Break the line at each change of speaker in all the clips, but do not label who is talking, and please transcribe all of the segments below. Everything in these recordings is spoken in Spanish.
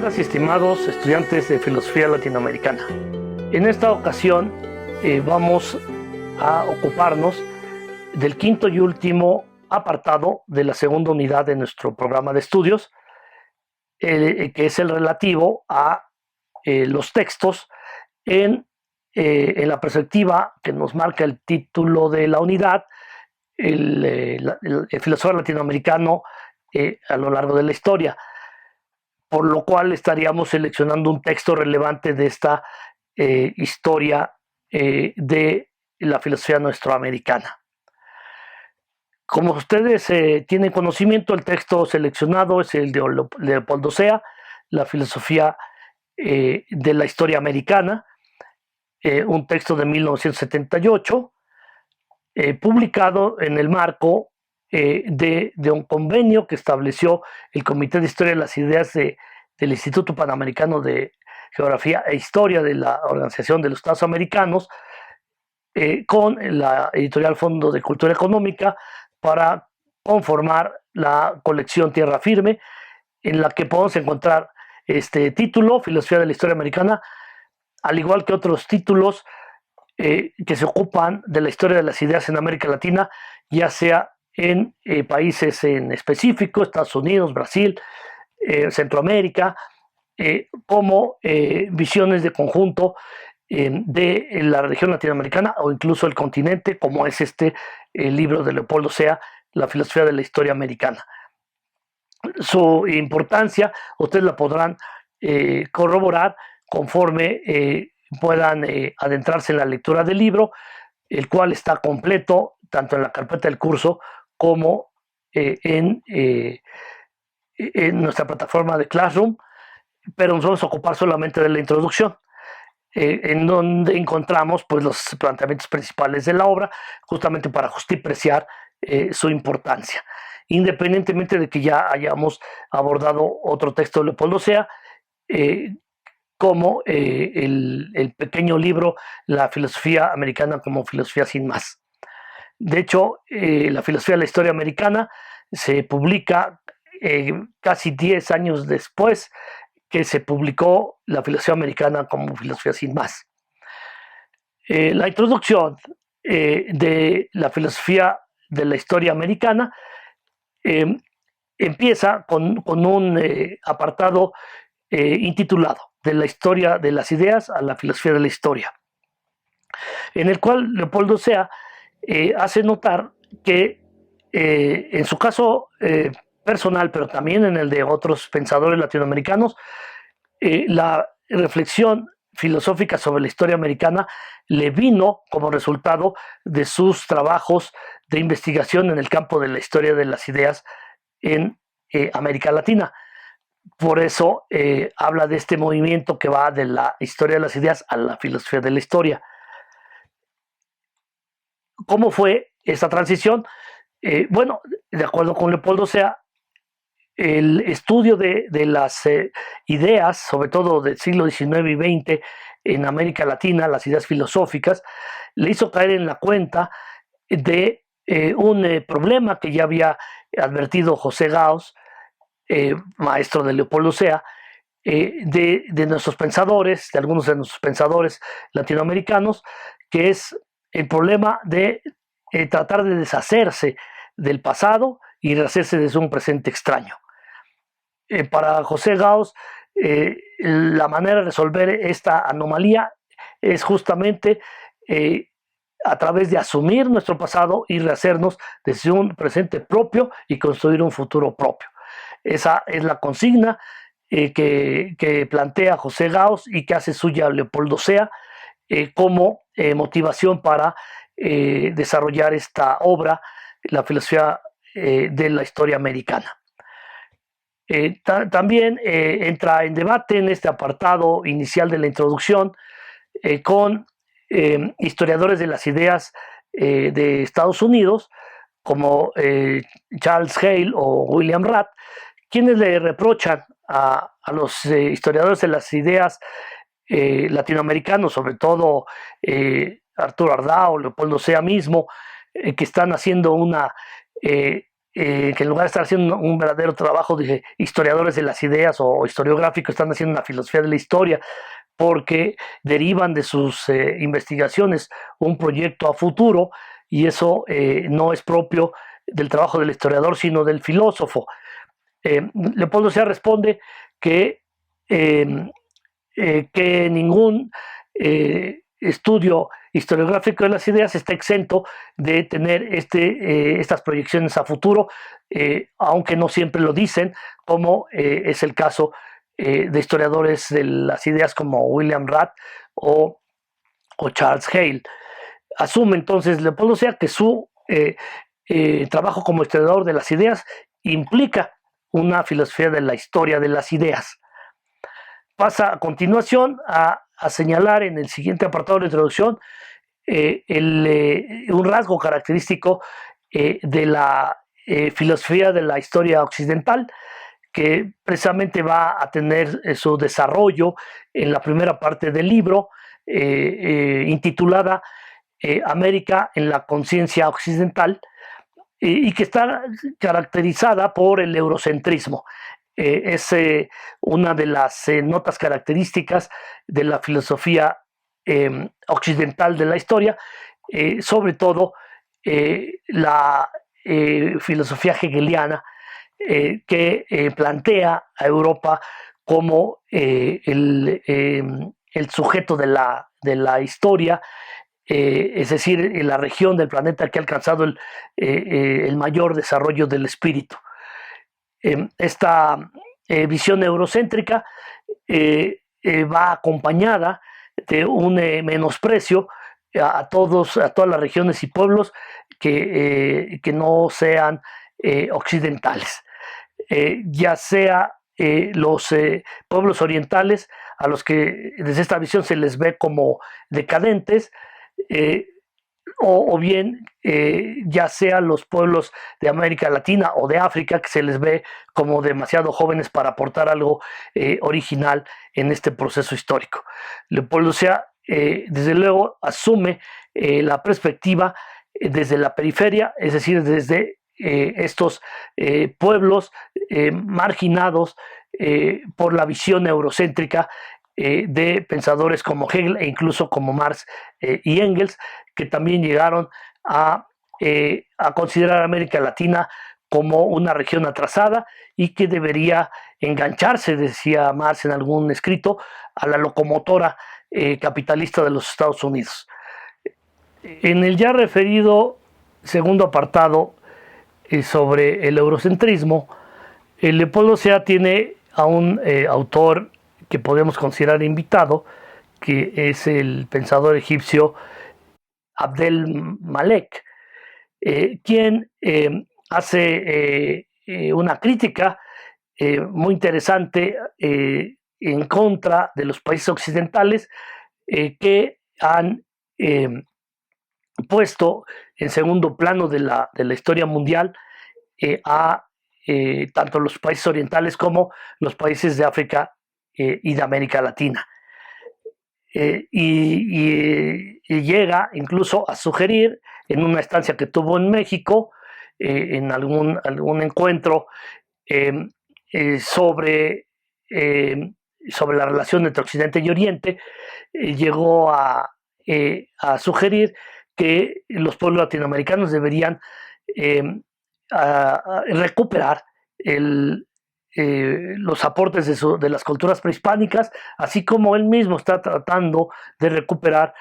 Estimadas y estimados estudiantes de Filosofía Latinoamericana, en esta ocasión vamos a ocuparnos del quinto y último apartado de la segunda unidad de nuestro programa de estudios, que es el relativo a los textos en la perspectiva que nos marca el título de la unidad, el filósofo latinoamericano a lo largo de la historia, por lo cual estaríamos seleccionando un texto relevante de esta historia de la filosofía nuestroamericana. Como ustedes tienen conocimiento, el texto seleccionado es el de Leopoldo Sea, La filosofía de la historia americana, un texto de 1978, publicado en el marco de un convenio que estableció el Comité de Historia de las Ideas del Instituto Panamericano de Geografía e Historia de la Organización de los Estados Americanos, con la editorial Fondo de Cultura Económica, para conformar la colección Tierra Firme, en la que podemos encontrar este título, Filosofía de la Historia Americana, al igual que otros títulos que se ocupan de la historia de las ideas en América Latina, ya sea en países en específico, Estados Unidos, Brasil, Centroamérica, como visiones de conjunto de la región latinoamericana o incluso el continente, como es el libro de Leopoldo Sea, La filosofía de la historia americana. Su importancia ustedes la podrán corroborar conforme puedan adentrarse en la lectura del libro, el cual está completo tanto en la carpeta del curso como en nuestra plataforma de Classroom, pero nos vamos a ocupar solamente de la introducción, en donde encontramos pues, los planteamientos principales de la obra, justamente para justipreciar su importancia. Independientemente de que ya hayamos abordado otro texto de Leopoldo Sea, como el pequeño libro La filosofía americana como filosofía sin más. De hecho, la filosofía de la historia americana se publica casi 10 años después que se publicó la filosofía americana como filosofía sin más. La introducción de la filosofía de la historia americana empieza con un apartado intitulado De la historia de las ideas a la filosofía de la historia, en el cual Leopoldo Sea hace notar que en su caso personal, pero también en el de otros pensadores latinoamericanos, la reflexión filosófica sobre la historia americana le vino como resultado de sus trabajos de investigación en el campo de la historia de las ideas en América Latina. Por eso habla de este movimiento que va de la historia de las ideas a la filosofía de la historia. ¿Cómo fue esta transición? Bueno, de acuerdo con Leopoldo Sea, el estudio de las ideas, sobre todo del siglo XIX y XX en América Latina, las ideas filosóficas, le hizo caer en la cuenta de un problema que ya había advertido José Gauss, maestro de Leopoldo Sea, de nuestros pensadores, de algunos de nuestros pensadores latinoamericanos, que es el problema de tratar de deshacerse del pasado y deshacerse de un presente extraño. Para José Gauss, la manera de resolver esta anomalía es justamente a través de asumir nuestro pasado y rehacernos desde un presente propio y construir un futuro propio. Esa es la consigna que plantea José Gauss y que hace suya Leopoldo Sea como motivación para desarrollar esta obra, la filosofía de la historia americana. También entra en debate en este apartado inicial de la introducción con historiadores de las ideas de Estados Unidos, como Charles Hale o William Rath, quienes le reprochan a los historiadores de las ideas latinoamericanos, sobre todo Arturo Ardao, Leopoldo Sea mismo, que están haciendo una que en lugar de estar haciendo un verdadero trabajo de historiadores de las ideas o historiográfico, están haciendo una filosofía de la historia, porque derivan de sus investigaciones un proyecto a futuro, y eso no es propio del trabajo del historiador, sino del filósofo. Leopoldo Sea responde eh, que ningún estudio historiográfico de las ideas está exento de tener estas proyecciones a futuro, aunque no siempre lo dicen, como es el caso de historiadores de las ideas como William Rath o Charles Hale. Asume entonces Leopoldo Sea que su trabajo como historiador de las ideas implica una filosofía de la historia de las ideas. Pasa a continuación a señalar en el siguiente apartado de la introducción un rasgo característico de la filosofía de la historia occidental, que precisamente va a tener su desarrollo en la primera parte del libro, intitulada América en la conciencia occidental, y que está caracterizada por el eurocentrismo. Es una de las notas características de la filosofía occidental de la historia, sobre todo la filosofía hegeliana, que plantea a Europa como el sujeto de la historia, es decir, la región del planeta que ha alcanzado el mayor desarrollo del espíritu. Esta visión eurocéntrica va acompañada de un menosprecio a todas las regiones y pueblos que no sean occidentales, ya sea los pueblos orientales, a los que desde esta visión se les ve como decadentes, o bien ya sea los pueblos de América Latina o de África, que se les ve como demasiado jóvenes para aportar algo original en este proceso histórico. Leopoldo Sea, desde luego, asume la perspectiva desde la periferia, es decir, desde estos pueblos marginados por la visión eurocéntrica de pensadores como Hegel e incluso como Marx y Engels, que también llegaron a considerar a América Latina como una región atrasada y que debería engancharse, decía Marx en algún escrito, a la locomotora capitalista de los Estados Unidos. En el ya referido segundo apartado sobre el eurocentrismo, Leopoldo Sea tiene a un autor que podemos considerar invitado, que es el pensador egipcio Abdel Malek, quien hace una crítica muy interesante en contra de los países occidentales que han puesto en segundo plano de la historia mundial a tanto los países orientales como los países de África y de América Latina. Y llega incluso a sugerir en una estancia que tuvo en México, en algún encuentro sobre la relación entre Occidente y Oriente, llegó a sugerir que los pueblos latinoamericanos deberían recuperar los aportes de las culturas prehispánicas, así como él mismo está tratando de recuperar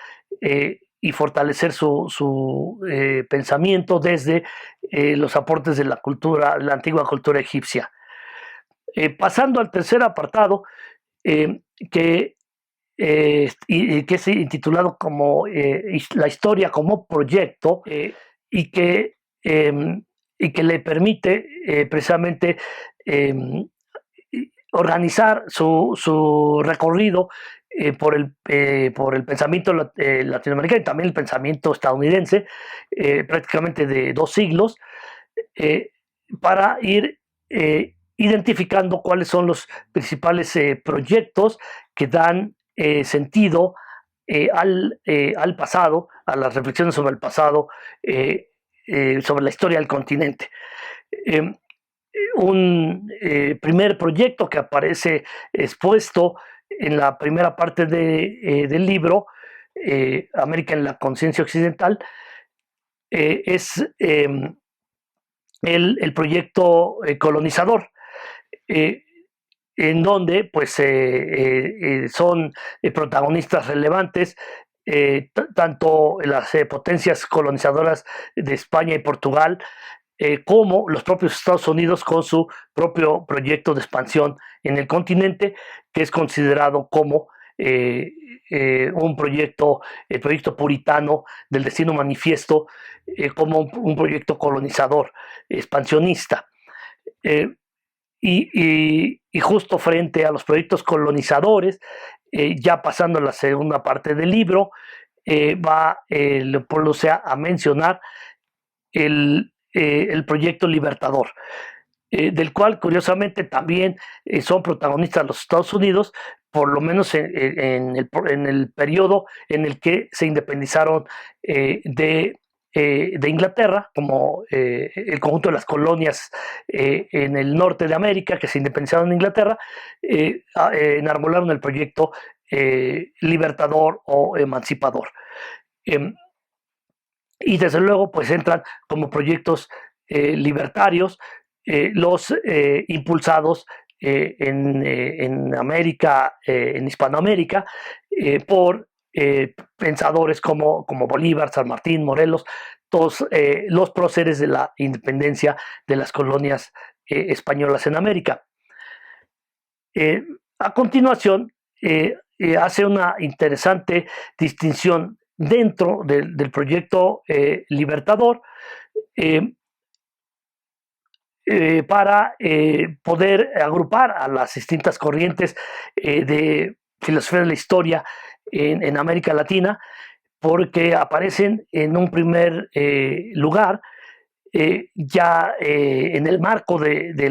y fortalecer su pensamiento desde los aportes de la antigua cultura egipcia. Pasando al tercer apartado, que es intitulado como la historia como proyecto, y que le permite precisamente organizar su recorrido por el pensamiento latinoamericano y también el pensamiento estadounidense, prácticamente de 2 siglos, para ir identificando cuáles son los principales proyectos que dan sentido al pasado, a las reflexiones sobre el pasado, sobre la historia del continente. un primer proyecto que aparece expuesto en la primera parte del libro, América en la conciencia occidental, es el proyecto colonizador, en donde pues son protagonistas relevantes tanto las potencias colonizadoras de España y Portugal, como los propios Estados Unidos con su propio proyecto de expansión en el continente, que es considerado como un proyecto, el proyecto puritano del Destino Manifiesto, como un proyecto colonizador, expansionista. Eh, y justo frente a los proyectos colonizadores, ya pasando a la segunda parte del libro, va Leopoldo Sea a mencionar el proyecto Libertador, del cual curiosamente también son protagonistas los Estados Unidos, por lo menos en el periodo en el que se independizaron de Inglaterra, como el conjunto de las colonias en el norte de América que se independizaron de Inglaterra, enarbolaron el proyecto libertador o emancipador. Y desde luego pues entran como proyectos libertarios los impulsados en América, en Hispanoamérica, por pensadores como Bolívar, San Martín, Morelos, todos los próceres de la independencia de las colonias españolas en América. A continuación, hace una interesante distinción dentro del proyecto Libertador, para poder agrupar a las distintas corrientes de filosofía de la historia en América Latina, porque aparecen en un primer lugar ya en el marco de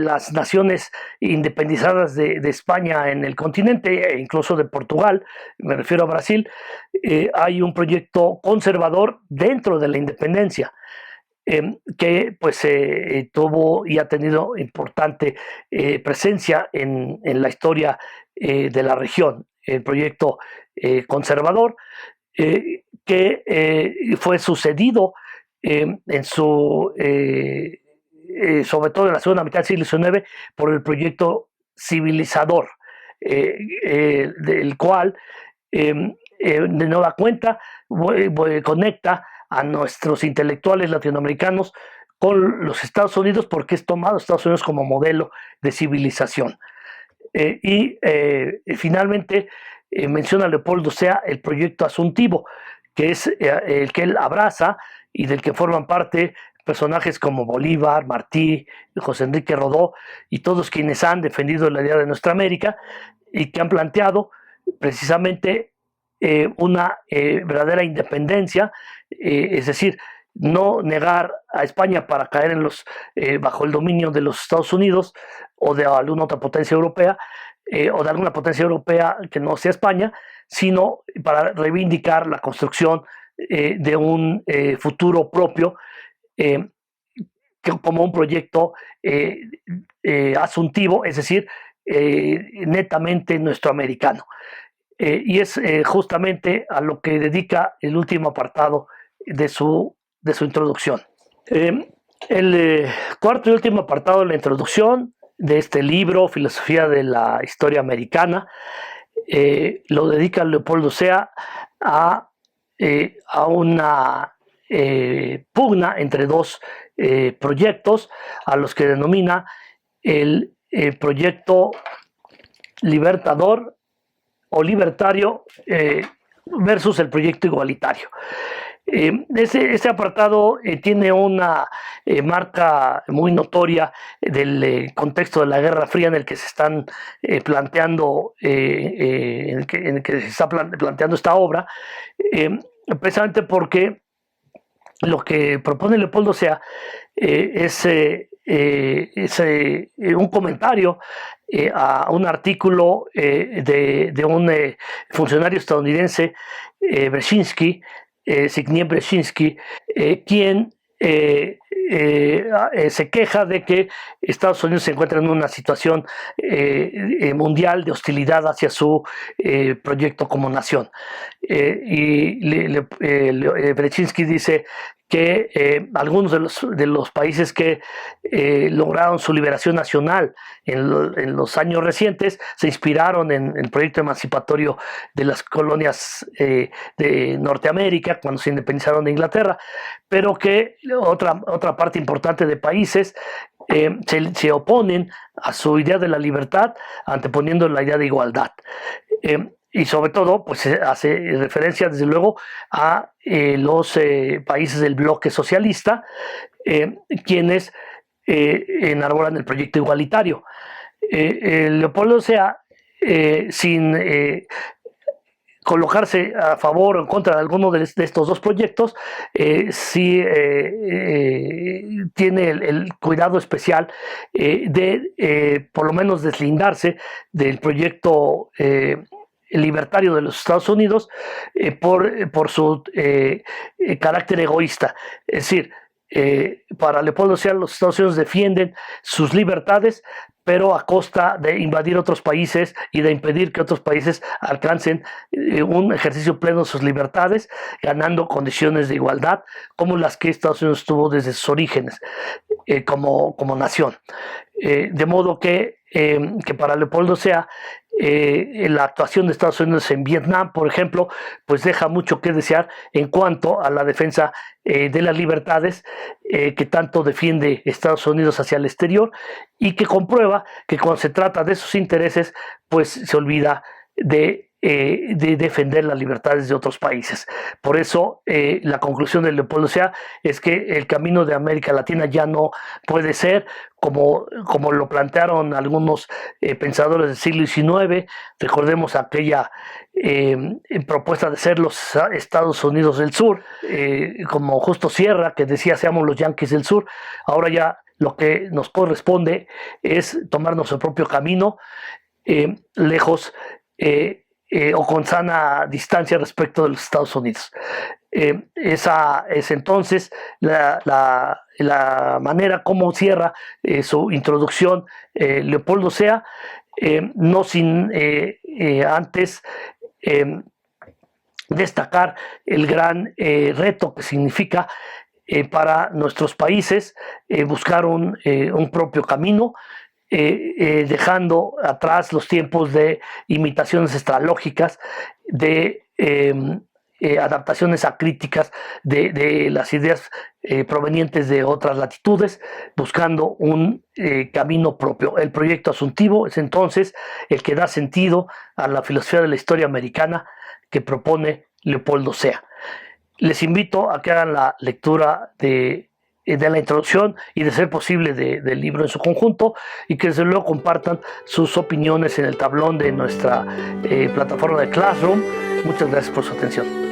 las naciones independizadas de España en el continente, e incluso de Portugal, me refiero a Brasil. Hay un proyecto conservador dentro de la independencia, que pues tuvo y ha tenido importante presencia en la historia de la región, el proyecto conservador, que fue sucedido en su, sobre todo en la segunda mitad del siglo XIX, por el proyecto civilizador, del cual de nueva cuenta conecta a nuestros intelectuales latinoamericanos con los Estados Unidos, porque es tomado Estados Unidos como modelo de civilización. Finalmente menciona Leopoldo Sea el proyecto asuntivo, que es el que él abraza y del que forman parte personajes como Bolívar, Martí, José Enrique Rodó y todos quienes han defendido la idea de nuestra América y que han planteado precisamente una verdadera independencia, es decir, no negar a España para caer bajo el dominio de los Estados Unidos o de alguna otra potencia europea, o de alguna potencia europea que no sea España, sino para reivindicar la construcción de un futuro propio, como un proyecto asuntivo, es decir, netamente nuestroamericano. Y es justamente a lo que dedica el último apartado de su introducción. El cuarto y último apartado de la introducción de este libro, Filosofía de la Historia Americana, lo dedica Leopoldo Sea a una pugna entre dos proyectos, a los que denomina el proyecto libertador o libertario versus el proyecto igualitario. Este apartado tiene una marca muy notoria del contexto de la Guerra Fría en el que se están planteando, en el que se está planteando esta obra, precisamente porque lo que propone Leopoldo Sea es un comentario a un artículo de un funcionario estadounidense, Brzezinski, Zbigniew Brzezinski, quien se queja de que Estados Unidos se encuentra en una situación mundial de hostilidad hacia su proyecto como nación. Brzezinski dice que algunos de los países que lograron su liberación nacional en los años recientes se inspiraron en el proyecto emancipatorio de las colonias de Norteamérica cuando se independizaron de Inglaterra, pero que otra parte importante de países se oponen a su idea de la libertad anteponiendo la idea de igualdad. Y sobre todo, pues hace referencia, desde luego, a los países del bloque socialista, quienes enarbolan el proyecto igualitario. Leopoldo Sea, sin colocarse a favor o en contra de alguno de estos dos proyectos, sí tiene el cuidado especial de por lo menos deslindarse del proyecto libertario de los Estados Unidos por su carácter egoísta. Es decir, para Leopoldo Sea, los Estados Unidos defienden sus libertades, pero a costa de invadir otros países y de impedir que otros países alcancen un ejercicio pleno de sus libertades, ganando condiciones de igualdad como las que Estados Unidos tuvo desde sus orígenes como nación. De modo que para Leopoldo Sea, la actuación de Estados Unidos en Vietnam, por ejemplo, pues deja mucho que desear en cuanto a la defensa de las libertades que tanto defiende Estados Unidos hacia el exterior y que comprueba que cuando se trata de sus intereses, pues se olvida de defender las libertades de otros países. Por eso la conclusión de Leopoldo Sea es que el camino de América Latina ya no puede ser como lo plantearon algunos pensadores del siglo XIX. Recordemos aquella propuesta de ser los Estados Unidos del Sur, como Justo Sierra, que decía seamos los Yanquis del Sur. Ahora ya lo que nos corresponde es tomar nuestro propio camino, lejos o con sana distancia respecto de los Estados Unidos. Esa es entonces la manera como cierra su introducción Leopoldo Sea, no sin antes destacar el gran reto que significa para nuestros países buscar un propio camino, dejando atrás los tiempos de imitaciones estralógicas, de adaptaciones acríticas de las ideas provenientes de otras latitudes, buscando un camino propio. El proyecto asuntivo es entonces el que da sentido a la filosofía de la historia americana que propone Leopoldo Sea. Les invito a que hagan la lectura de la introducción y, de ser posible, del libro en su conjunto, y que desde luego compartan sus opiniones en el tablón de nuestra plataforma de Classroom. Muchas gracias por su atención.